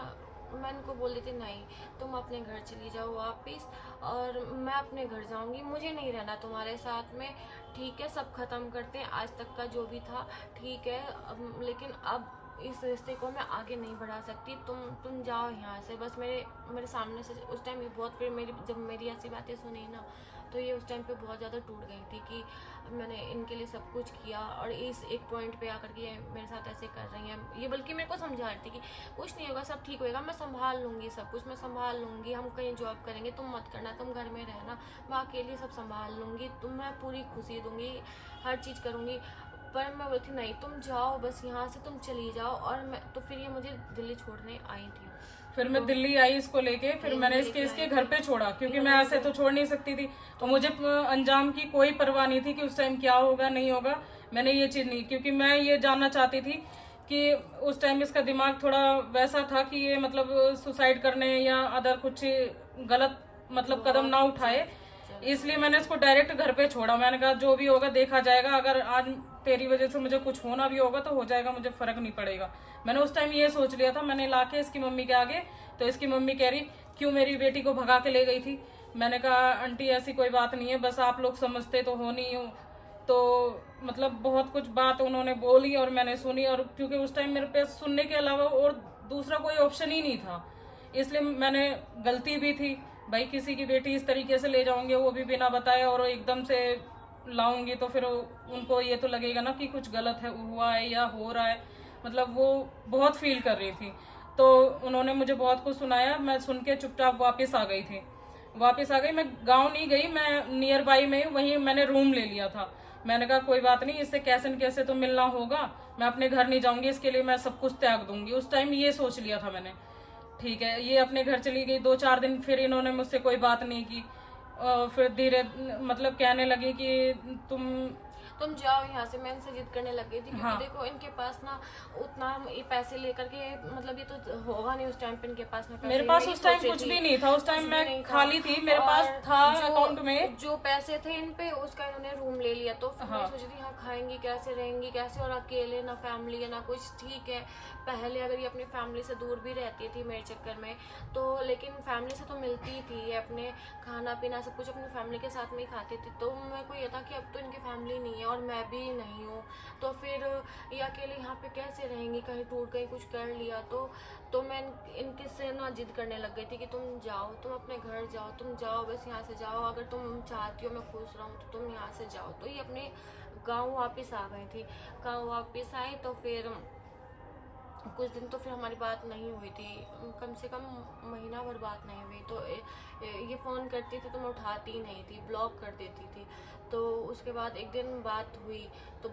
Speaker 1: मैं इनको बोल देती नहीं तुम अपने घर चली जाओ वापस, और मैं अपने घर जाऊंगी, मुझे नहीं रहना तुम्हारे साथ में, ठीक है सब खत्म करते हैं, आज तक का जो भी था ठीक है, लेकिन अब इस रिश्ते को मैं आगे नहीं बढ़ा सकती, तुम जाओ यहाँ से बस। मेरे सामने से उस टाइम बहुत, फिर जब मेरी ऐसी बातें सुनी ना तो ये उस टाइम पे बहुत ज़्यादा टूट गई थी कि मैंने इनके लिए सब कुछ किया और इस एक पॉइंट पे आकर के मेरे साथ ऐसे कर रही हैं। ये बल्कि मेरे को समझा रही थी कि कुछ नहीं होगा, सब ठीक होएगा, मैं संभाल लूँगी, सब कुछ मैं संभाल लूँगी, हम कहीं जॉब करेंगे, तुम मत करना, तुम घर में रहना, मैं अकेली सब संभाल लूँगी, मैं पूरी खुशी दूँगी, हर चीज़ करूँगी। पर मैं बोलती नहीं तुम जाओ बस यहाँ से, तुम चली जाओ। और मैं तो फिर ये मुझे दिल्ली छोड़ने आई थी।
Speaker 2: फिर मैं दिल्ली आई इसको लेके। फिर मैंने इसके घर पे छोड़ा क्योंकि मैं ऐसे तो छोड़ नहीं सकती थी। तो मुझे अंजाम की कोई परवाह नहीं थी कि उस टाइम क्या होगा नहीं होगा। मैंने ये चीज नहीं, क्योंकि मैं ये जानना चाहती थी कि उस टाइम इसका दिमाग थोड़ा वैसा था कि ये मतलब सुसाइड करने या अदर कुछ गलत मतलब कदम ना उठाए, इसलिए मैंने इसको डायरेक्ट घर पे छोड़ा। मैंने कहा जो भी होगा देखा जाएगा, अगर आज तेरी वजह से मुझे कुछ होना भी होगा तो हो जाएगा, मुझे फर्क नहीं पड़ेगा। मैंने उस टाइम ये सोच लिया था। मैंने लाके इसकी मम्मी के आगे, तो इसकी मम्मी कह रही क्यों मेरी बेटी को भगा के ले गई थी। मैंने कहा आंटी ऐसी कोई बात नहीं है, बस आप लोग समझते तो हो नहीं हो तो मतलब बहुत कुछ बात उन्होंने बोली और मैंने सुनी, और क्योंकि उस टाइम मेरे पे सुनने के अलावा और दूसरा कोई ऑप्शन ही नहीं था, इसलिए मैंने गलती भी थी भाई, किसी की बेटी इस तरीके से ले जाऊंगे वो भी बिना बताए और एकदम से लाऊंगी तो फिर उनको ये तो लगेगा ना कि कुछ गलत है हुआ है या हो रहा है, मतलब वो बहुत फील कर रही थी। तो उन्होंने मुझे बहुत कुछ सुनाया, मैं सुन के चुपचाप वापस आ गई थी। वापस आ गई, मैं गांव नहीं गई, मैं नियर बाई में वहीं मैंने रूम ले लिया था। मैंने कहा कोई बात नहीं, इससे कैसे न कैसे तो मिलना होगा, मैं अपने घर नहीं जाऊंगी, इसके लिए मैं सब कुछ त्याग दूंगी। उस टाइम ये सोच लिया था मैंने। ठीक है, ये अपने घर चली गई, 2-4 दिन फिर इन्होंने मुझसे कोई बात नहीं की। फिर धीरे मतलब कहने लगी कि
Speaker 1: तुम जाओ यहाँ से। मैं इनसे जिद करने लग गई थी क्योंकि
Speaker 2: हाँ,
Speaker 1: देखो इनके पास ना उतना ये पैसे लेकर के, मतलब ये तो होगा नहीं उस टाइम पे इनके पास में पैसे।
Speaker 2: मेरे पास
Speaker 1: मेरी
Speaker 2: उस टाइम
Speaker 1: सोचे
Speaker 2: कुछ
Speaker 1: थी,
Speaker 2: भी नहीं था, उस टाइम
Speaker 1: कुछ भी
Speaker 2: मैं
Speaker 1: नहीं था।
Speaker 2: खाली थी, मेरे पास
Speaker 1: और
Speaker 2: था
Speaker 1: जो
Speaker 2: अकाउंट में।
Speaker 1: जो पैसे थे इन पे उसका इन्होंने रूम ले लिया। तो फिर मैं
Speaker 2: हाँ,
Speaker 1: सोची थी हाँ खाएंगी कैसे, रहेंगी कैसे, और अकेले, ना फैमिली है ना कुछ। ठीक है, पहले अगर ये अपनी फैमिली से दूर भी रहती थी मेरे चक्कर में तो, लेकिन फैमिली से तो मिलती ही थी, ये अपने खाना पीना सब कुछ अपनी फैमिली के साथ में ही खाती थी। तो मेरे को ये था कि अब तो इनकी फैमिली नहीं है और मैं भी नहीं हूँ, तो फिर ये अकेले यहाँ पे कैसे रहेंगी, कहीं टूट कहीं कुछ कर लिया तो मैं इनके से ना जिद करने लग गई थी कि तुम जाओ, तुम अपने घर जाओ, तुम जाओ, बस यहाँ से जाओ, अगर तुम चाहती हो मैं खुश रहूँ तो तुम यहाँ से जाओ। तो ये अपने गाँव वापस आ गई थी। गाँव वापस आई तो फिर कुछ दिन तो फिर हमारी बात नहीं हुई थी, कम से कम महीना भर बात नहीं हुई। तो ये फ़ोन करती थी तो मैं उठाती ही नहीं थी, ब्लॉक कर देती थी। तो उसके बाद एक दिन बात हुई तो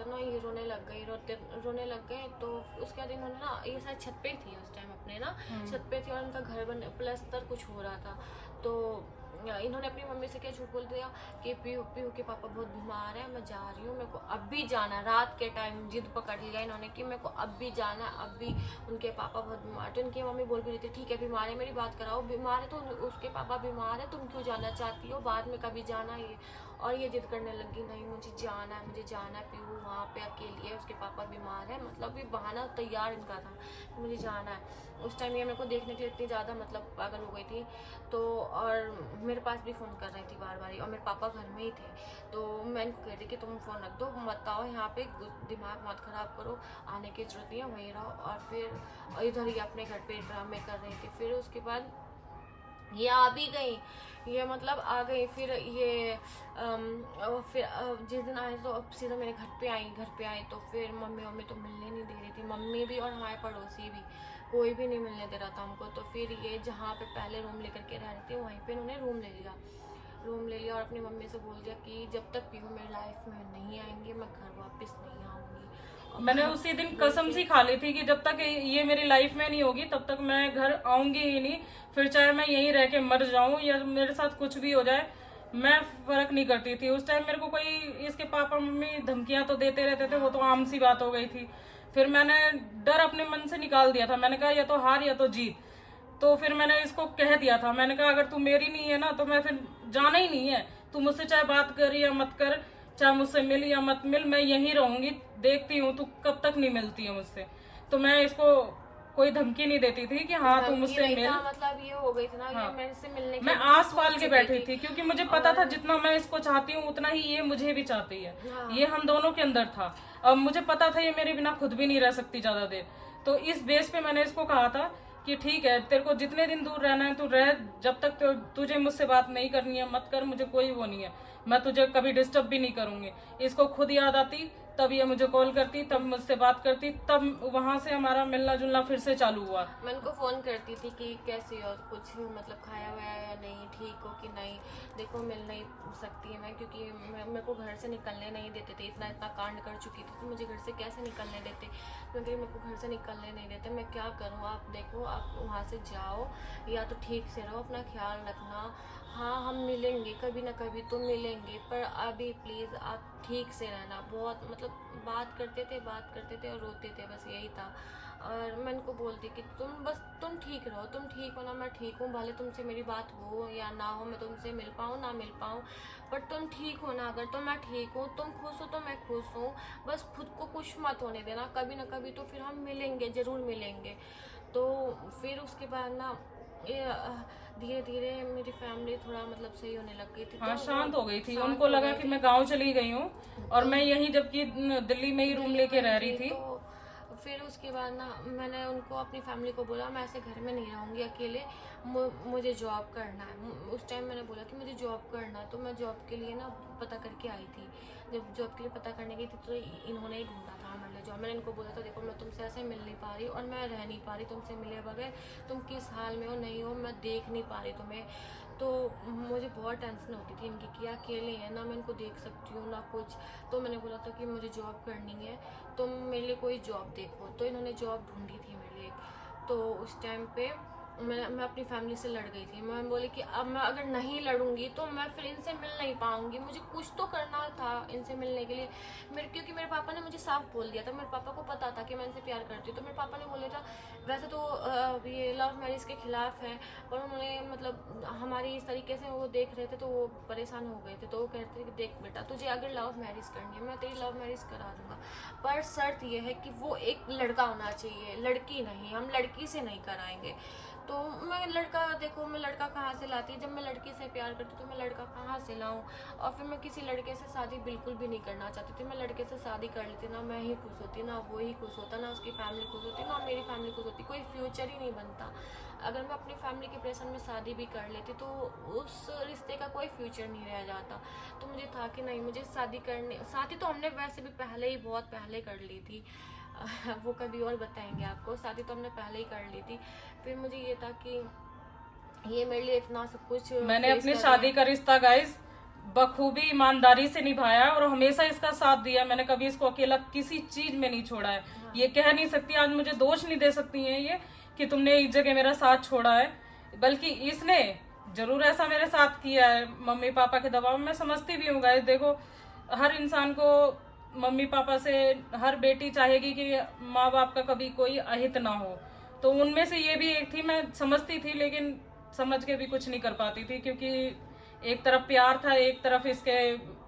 Speaker 1: ना ये रोने लग गई, रोने लग गए। तो उसके बाद इन्होंने ना, ये शायद छत पे थी उस टाइम अपने ना, छत पे थी और इनका घर बन प्लस्तर कुछ हो रहा था। तो इन्होंने अपनी मम्मी से क्या झूठ बोल दिया कि पीहू के पापा बहुत बीमार है, मैं जा रही हूँ, मेरे को अब भी जाना। रात के टाइम जिद पकड़ लिया इन्होंने कि मेरे को अब भी जाना, अब भी उनके पापा बहुत बीमार। तो इनकी मम्मी बोल भी रही थी ठीक है बीमार है, मेरी बात कराओ, बीमार है तो उसके पापा बीमार है, तुम क्यों जाना चाहती हो, बाद में कभी जाना ये। और ये जिद करने लगी नहीं मुझे जाना है, मुझे जाना है, पीहू वहाँ पे अकेली है, उसके पापा बीमार है, मतलब ये बहाना तैयार इनका था कि मुझे जाना है। उस टाइम ये मेरे को देखने के लिए इतनी ज़्यादा मतलब पागल हो गई थी। तो और मेरे पास भी फ़ोन कर रही थी बार बार, और मेरे पापा घर में ही थे। तो मैं इनको कह रही कि तुम फ़ोन रख दो, मत आओ यहाँ पे, दिमाग मत ख़राब करो, आने की ज़रूरत नहीं है, वहीं रहो। और फिर इधर ही अपने घर पे ड्रामे कर रही थी। फिर उसके बाद ये आ भी गई, ये मतलब आ गई। फिर ये फिर जिस दिन आए तो अब सीधा मेरे घर पे आई। तो फिर मम्मी तो मिलने नहीं दे रही थी, मम्मी भी और हमारे पड़ोसी भी, कोई भी नहीं मिलने दे रहा था हमको। तो फिर ये जहाँ पे पहले रूम लेकर के रह रही थी वहीं पे इन्होंने रूम ले लिया और अपनी मम्मी से बोल दिया कि जब तक पीहू मेरी लाइफ में नहीं आएंगे मैं घर वापस नहीं आऊँगी।
Speaker 2: मैंने उसी दिन कसम सी खा ली थी कि जब तक ये मेरी लाइफ में नहीं होगी तब तक मैं घर आऊंगी ही नहीं, फिर चाहे मैं यहीं रह के मर जाऊं या मेरे साथ कुछ भी हो जाए, मैं फर्क नहीं करती थी। उस टाइम मेरे को कोई इसके पापा मम्मी धमकियां तो देते रहते थे, वो तो आम सी बात हो गई थी। फिर मैंने डर अपने मन से निकाल दिया था, मैंने कहा या तो हार या तो जीत। तो फिर मैंने इसको कह दिया था, मैंने कहा अगर तू मेरी नहीं है ना तो मैं फिर जाना ही नहीं है, तू मुझसे चाहे बात कर या मत कर, चाहे मुझसे मिल या मत मिल, मैं यहीं रहूंगी, देखती हूँ तू कब तक नहीं मिलती है मुझसे। तो मैं इसको कोई धमकी नहीं देती थी कि हाँ तू मुझसे मिल।
Speaker 1: मतलब ये हो गई थी ना,
Speaker 2: हाँ,
Speaker 1: ये मेरे से मिलने
Speaker 2: मैं आस पाल के बैठी थी क्योंकि मुझे पता था जितना मैं इसको चाहती हूँ उतना ही ये मुझे भी चाहती है।
Speaker 1: हाँ।
Speaker 2: ये हम दोनों के अंदर था। अब मुझे पता था ये मेरे बिना खुद भी नहीं रह सकती ज्यादा देर। तो इस बेस पे मैंने इसको कहा था कि ठीक है तेरे को जितने दिन दूर रहना है तू रह, जब तक तुझे मुझसे बात नहीं करनी है मत कर, मुझे कोई वो नहीं है, मैं तुझे कभी डिस्टर्ब भी नहीं करूंगी। इसको खुद याद आती तब ये मुझे कॉल करती, तब मुझसे बात करती, तब वहां से हमारा मिलना जुलना फिर से चालू हुआ।
Speaker 1: मैं उनको फ़ोन करती थी कि कैसी हो, कुछ मतलब खाया हुआ है या नहीं, ठीक हो कि नहीं, देखो मिल नहीं सकती है मैं, क्योंकि मेरे को घर से निकलने नहीं देते थे, इतना कांड कर चुकी थी तो मुझे घर से कैसे निकलने देते, क्योंकि मेरे को घर से निकलने नहीं देते। मैं क्या करूँ, आप देखो, आप वहाँ से जाओ या तो ठीक से रहो, अपना ख्याल रखना। हाँ हम मिलेंगे कभी ना कभी तो मिलेंगे, पर अभी प्लीज़ आप ठीक से रहना। बहुत मतलब बात करते थे और रोते थे, बस यही था। और मैं उनको बोलती कि तुम ठीक रहो, तुम ठीक हो ना, मैं ठीक हूँ, भले तुमसे मेरी बात हो या ना हो, मैं तुमसे मिल पाऊँ ना मिल पाऊँ, बट तुम ठीक हो ना, अगर तो मैं ठीक हूँ, तुम खुश हो तो मैं खुश हूँ, बस खुद को कुछ मत होने देना, कभी ना कभी तो फिर हम मिलेंगे, ज़रूर मिलेंगे। तो फिर उसके बाद ना धीरे धीरे मेरी फैमिली थोड़ा मतलब सही होने लग गई थी।
Speaker 2: हाँ,
Speaker 1: तो
Speaker 2: शांत हो गई थी।
Speaker 1: शांत
Speaker 2: उनको
Speaker 1: हो
Speaker 2: लगा
Speaker 1: गई
Speaker 2: कि
Speaker 1: थी।
Speaker 2: मैं गांव चली गई हूँ और मैं यहीं, जबकि दिल्ली में ही रूम लेके रह रही थी।
Speaker 1: तो फिर उसके बाद ना मैंने उनको, अपनी फैमिली को बोला मैं ऐसे घर में नहीं रहूँगी अकेले, मुझे जॉब करना है। उस टाइम मैंने बोला कि मुझे जॉब करना है। तो मैं जॉब के लिए ना पता करके आई थी। जब जॉब के लिए पता करने गई थी तो इन्होंने ही ढूंढा था हमारे लिए जॉब। मैंने इनको बोला था देखो मैं तुमसे ऐसे मिल नहीं पा रही और मैं रह नहीं पा रही तुमसे मिले बगैर, तुम किस हाल में हो नहीं हो मैं देख नहीं पा रही तुम्हें। तो मुझे बहुत टेंशन होती थी इनकी कि अकेले हैं ना, मैं इनको देख सकती हूँ ना कुछ। तो मैंने बोला था कि मुझे जॉब करनी है, तुम मेरे लिए कोई जॉब देखो। तो इन्होंने जॉब ढूंढी थी मेरे लिए। तो उस टाइम पे मैं अपनी फैमिली से लड़ गई थी। मैं बोली कि अब मैं अगर नहीं लड़ूंगी तो मैं फिर इनसे मिल नहीं पाऊंगी, मुझे कुछ तो करना था इनसे मिलने के लिए। क्योंकि मेरे पापा ने मुझे साफ बोल दिया था, मेरे पापा को पता था कि मैं इनसे प्यार करती हूँ। तो मेरे पापा ने बोला था वैसे तो ये लव मैरिज के खिलाफ है, पर उन्होंने मतलब हमारी इस तरीके से वो देख रहे थे तो वो परेशान हो गए थे। तो वो कहते थे कि देख बेटा तुझे अगर लव मैरिज करनी है मैं तेरी लव मैरिज करा दूंगा, पर शर्त ये है कि वो एक लड़का होना चाहिए, लड़की नहीं, हम लड़की से नहीं कराएंगे। तो मैं लड़का, देखो मैं लड़का कहाँ से लाती, जब मैं लड़की से प्यार करती तो मैं लड़का कहाँ से लाऊं। और फिर मैं किसी लड़के से शादी बिल्कुल भी नहीं करना चाहती थी। मैं लड़के से शादी कर लेती ना मैं ही खुश होती, ना वो ही खुश होता, ना उसकी फैमिली खुश होती, ना मेरी फैमिली खुश होती, कोई फ्यूचर ही नहीं बनता। अगर मैं अपनी फैमिली के प्रेशर में शादी भी कर लेती तो उस रिश्ते का कोई फ्यूचर नहीं रह जाता। तो मुझे था कि नहीं, मुझे शादी करने, शादी तो हमने वैसे भी पहले ही बहुत पहले कर ली थी, वो कभी और बताएंगे आपको। शादी तो हमने पहले ही कर ली थी। फिर मुझे ये था कि ये मेरे लिए इतना सब कुछ
Speaker 2: मैंने
Speaker 1: फेस
Speaker 2: अपनी
Speaker 1: कर
Speaker 2: शादी
Speaker 1: रहे
Speaker 2: का रिश्ता गाइस बखूबी ईमानदारी से निभाया और हमेशा इसका साथ दिया। मैंने कभी इसको अकेला किसी चीज में नहीं छोड़ा है। ये कह नहीं सकती, आज मुझे दोष नहीं दे सकती है ये कि तुमने एक जगह मेरा साथ छोड़ा है, बल्कि इसने जरूर ऐसा मेरे साथ किया है मम्मी पापा के दबाव में। मैं समझती भी हूँ गाइस, देखो हर इंसान को मम्मी पापा से, हर बेटी चाहेगी कि माँ बाप का कभी कोई अहित ना हो। तो उनमें से ये भी एक थी। मैं समझती थी लेकिन समझ के भी कुछ नहीं कर पाती थी, क्योंकि एक तरफ प्यार था, एक तरफ इसके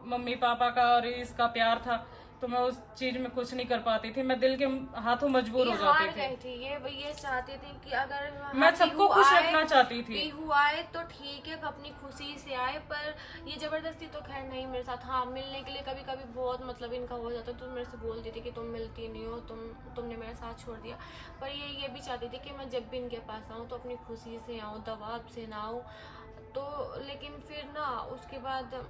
Speaker 2: मम्मी पापा का और इसका प्यार था। तो मैं उस चीज में कुछ नहीं कर पाती थी। मैं दिल के हाथों मजबूर
Speaker 1: ये
Speaker 2: हो
Speaker 1: हार
Speaker 2: जाती
Speaker 1: गई
Speaker 2: थी।
Speaker 1: थी। ये चाहती थी कि अगर
Speaker 2: मैं सबको खुश रखना चाहती थी।
Speaker 1: पीहू आए तो ठीक है, अपनी खुशी से आए, पर ये जबरदस्ती तो खैर नहीं मेरे साथ। हाँ, मिलने के लिए कभी कभी बहुत मतलब इनका हो जाता, तो मेरे से बोलती थी कि तुम मिलती नहीं हो, तुमने मेरा साथ छोड़ दिया। पर ये भी चाहती थी कि मैं जब भी इनके पास आऊँ तो अपनी खुशी से आऊँ, दबाव से ना आऊँ। तो लेकिन फिर ना उसके बाद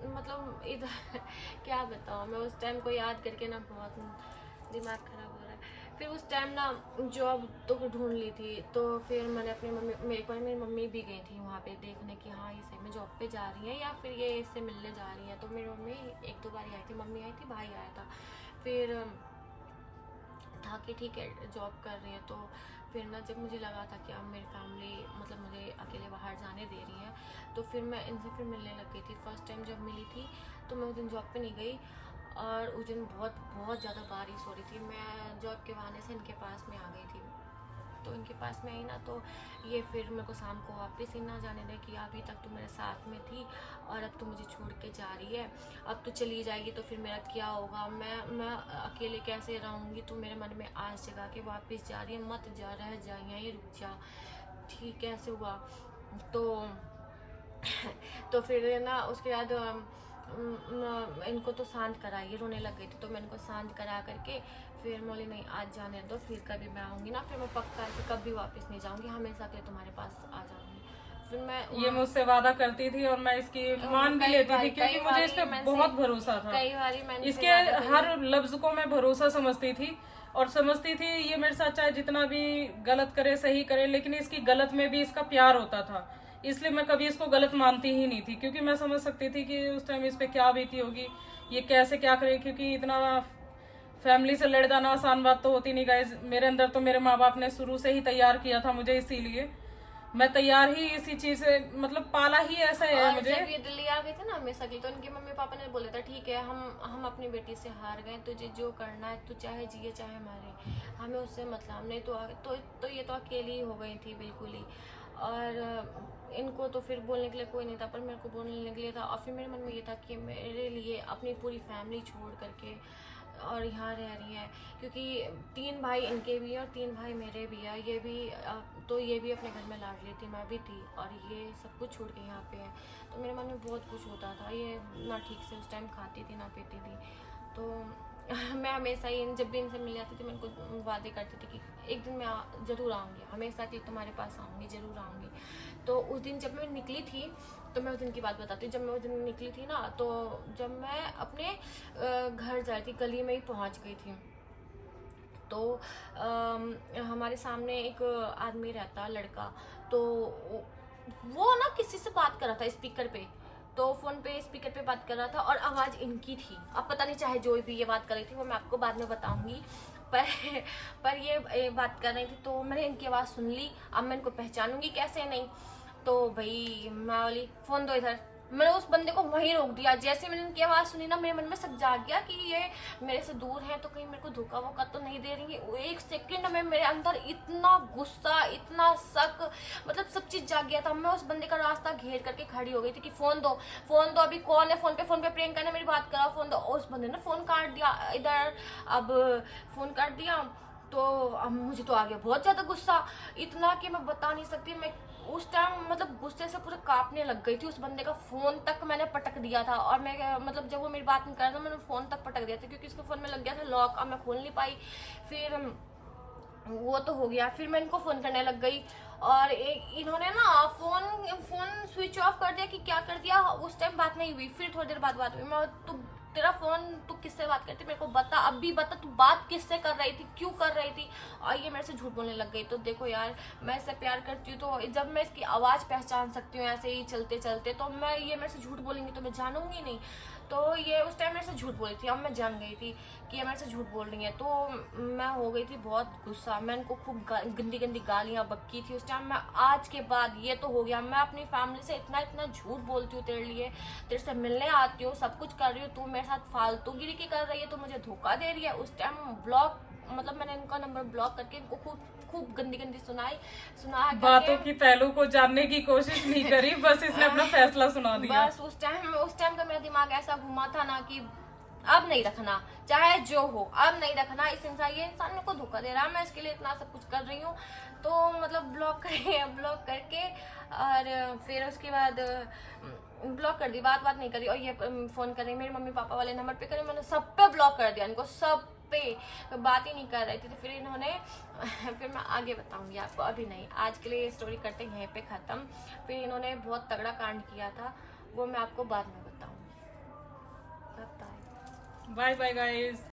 Speaker 1: मतलब इधर क्या बताऊँ मैं, उस टाइम को याद करके ना बहुत दिमाग खराब हो रहा है। फिर उस टाइम ना जॉब तो ढूंढ ली थी। तो फिर मैंने अपनी मेरी मम्मी भी गई थी वहाँ पे देखने कि हाँ ये सही में जॉब पे जा रही हैं या फिर ये इससे मिलने जा रही हैं। तो मेरी मम्मी एक दो बार आई थी, मम्मी आई थी, भाई आया था। फिर था कि ठीक है जॉब कर रही है। तो फिर ना जब मुझे लगा था कि अब मेरी फैमिली मतलब मुझे अकेले बाहर जाने दे रही है, तो फिर मैं इनसे फिर मिलने लग गई थी। फर्स्ट टाइम जब मिली थी तो मैं उस दिन जॉब पे नहीं गई और उस दिन बहुत ज़्यादा बारिश हो रही थी। मैं जॉब के बहाने से इनके पास में आ गई थी। तो इनके पास में आई ना, तो ये फिर मेरे को शाम को वापस ही ना जाने दे कि अभी तक तू मेरे साथ में थी और अब तू मुझे छोड़ के जा रही है, अब तू चली जाएगी तो फिर मेरा क्या होगा, मैं अकेले कैसे रहूँगी। तू मेरे मन में आस जगा के वापस जा रही है, मत जा, रह जा, यहीं रुक जा। ठीक है, ऐसे हुआ। तो फिर ना उसके बाद इनको तो शांत कराइए, रोने लग गई थी। तो मैं इनको शांत करा करके फिर बोली नहीं आज जाने दो, फिर कभी मैं आऊँगी ना, फिर मैं पक्का ऐसे कभी वापस नहीं जाऊँगी, हमेशा के लिए तुम्हारे पास आ जाऊँगी। फिर मैं
Speaker 2: ये मुझसे वादा करती थी और मैं इसकी मान भी लेती थी, क्योंकि मुझे इस पे बहुत भरोसा था।
Speaker 1: कई बारी मैंने
Speaker 2: इसके हर लफ्ज को मैं भरोसा समझती थी और समझती थी ये मेरे साथ चाहे जितना भी गलत करे सही करे, लेकिन इसकी गलत में भी इसका प्यार होता था। इसलिए मैं कभी इसको गलत मानती ही नहीं थी, क्योंकि मैं समझ सकती थी कि उस टाइम इस पे क्या बीती होगी, ये कैसे क्या करे। क्योंकि इतना फैमिली से लड़ जाना आसान बात तो होती नहीं गाइस। मेरे अंदर तो मेरे माँ बाप ने शुरू से ही तैयार किया था मुझे, इसीलिए मैं तैयार ही इसी चीज से, मतलब पाला ही ऐसा है
Speaker 1: और
Speaker 2: मुझे।
Speaker 1: जब ये दिल्ली आ गई थी ना हमेशा के लिए, तो उनके मम्मी पापा ने बोला था ठीक है हम अपनी बेटी से हार गए, तुझे जो करना है तू चाहे जिए चाहे मारे, हमें उससे मतलब नहीं। तो ये तो अकेली ही हो गई थी बिल्कुल ही। और इनको तो फिर बोलने के लिए कोई नहीं था, पर मेरे को बोलने के लिए था। और फिर मेरे मन में ये था कि मेरे लिए अपनी पूरी फैमिली छोड़ करके और यहाँ रह रही हैं, क्योंकि 3 भाई इनके भी हैं और 3 भाई मेरे भी हैं। ये भी तो ये भी अपने घर में लाडली थी, मैं भी थी, और ये सब कुछ छोड़ के यहाँ पे है। तो मेरे मन में बहुत कुछ होता था। ये ना ठीक से उस टाइम खाती थी ना पीती थी। तो मैं हमेशा ही जब भी इनसे मिल जाती थी मैं इनको वादे करती थी कि एक दिन मैं ज़रूर आऊँगी, हमेशा कि तुम्हारे पास आऊँगी, ज़रूर आऊँगी। तो उस दिन जब मैं निकली थी, तो मैं उस दिन की बात बताती हूँ। जब मैं उस दिन निकली थी ना, तो जब मैं अपने घर जा रही थी, गली में ही पहुँच गई थी, तो हमारे सामने एक आदमी रहता, लड़का, तो वो ना किसी से बात कर रहा था स्पीकर पे, तो फ़ोन पे स्पीकर पे बात कर रहा था और आवाज़ इनकी थी। अब पता नहीं चाहे जो भी ये बात कर रही थी वो मैं आपको बाद में बताऊंगी, पर ये बात कर रही थी, तो मैंने इनकी आवाज़ सुन ली। अब मैं इनको पहचानूंगी कैसे नहीं, तो भाई मैं बोली फ़ोन दो इधर। मैंने उस बंदे को वहीं रोक दिया। जैसे मैंने इनकी आवाज़ सुनी ना, मेरे मन में सब जाग गया कि ये मेरे से दूर है, तो कहीं मेरे को धोखा वोखा तो नहीं दे रही है। एक सेकंड में मेरे अंदर इतना गुस्सा, इतना शक, मतलब सब चीज़ जाग गया था। मैं उस बंदे का रास्ता घेर करके खड़ी हो गई थी कि फ़ोन दो, फ़ोन दो, अभी कौन है फ़ोन पे प्रियंका ने मेरी बात करा, फ़ोन दो। और उस बंदे ने फ़ोन काट दिया इधर। अब फ़ोन काट दिया तो अब मुझे तो आ गया बहुत ज़्यादा गुस्सा, इतना कि मैं बता नहीं सकती। मैं उस टाइम मतलब गुस्से से पूरे कांपने लग गई थी। उस बंदे का फ़ोन तक मैंने पटक दिया था, और मैं मतलब जब वो मेरी बात नहीं कर रहा था मैंने फ़ोन तक पटक दिया था, क्योंकि उसके फ़ोन में लग गया था लॉक। अब मैं खोल नहीं पाई। फिर वो तो हो गया, फिर मैं इनको फ़ोन करने लग गई, और इन्होंने ना फ़ोन स्विच ऑफ कर दिया कि क्या कर दिया। उस टाइम बात नहीं हुई। फिर थोड़ी देर बाद बात हुई। मैं तेरा फ़ोन, तू किससे बात करती, मेरे को बता, अब भी बता, तू बात किससे कर रही थी, क्यों कर रही थी। और ये मेरे से झूठ बोलने लग गई। तो देखो यार, मैं इससे प्यार करती हूँ, तो जब मैं इसकी आवाज़ पहचान सकती हूँ ऐसे ही चलते चलते, तो मैं, ये मेरे से झूठ बोलेंगी तो मैं जानूंगी नहीं। तो ये उस टाइम मेरे से झूठ बोली थी। अब मैं जान गई थी कि ये मेरे से झूठ बोल रही है, तो मैं हो गई थी बहुत गुस्सा। मैं इनको खूब गंदी गंदी गालियाँ बक्की थी उस टाइम। मैं आज के बाद ये तो हो गया, मैं अपनी फैमिली से इतना इतना झूठ बोलती हूँ तेरे लिए, तेरे से मिलने आती हूँ, सब कुछ कर रही हूँ, तू मेरे साथ फालतूगिरी की कर रही है, तो मुझे धोखा दे रही है। उस टाइम ब्लॉक, मतलब मैंने इनका नंबर ब्लॉक करके इनको खूब खूब गंदी गंदी सुना
Speaker 2: बातों की पहलू को जानने की कोशिश नहीं करी, बस इसने अपना फैसला सुना दिया।
Speaker 1: बस उस टाइम का मेरा दिमाग ऐसा घुमा था ना कि अब नहीं रखना, चाहे जो हो, अब नहीं रखना। ये इंसान मेरे को धोखा दे रहा है, मैं इसके लिए इतना सब कुछ कर रही हूँ। तो मतलब ब्लॉक करके और फिर उसके बाद ब्लॉक कर दी, बात नहीं करी। और ये फ़ोन कर रही, मेरे मम्मी पापा वाले नंबर पे करी, मैंने सब पे ब्लॉक कर दिया इनको, सब पे बात ही नहीं कर रही थी। तो फिर इन्होंने फिर मैं आगे बताऊंगी आपको, अभी नहीं, आज के लिए स्टोरी करते हैं यहीं पे ख़त्म। फिर इन्होंने बहुत तगड़ा कांड किया था, वो मैं आपको बाद में बताऊंगी। Bye
Speaker 2: bye bye guys.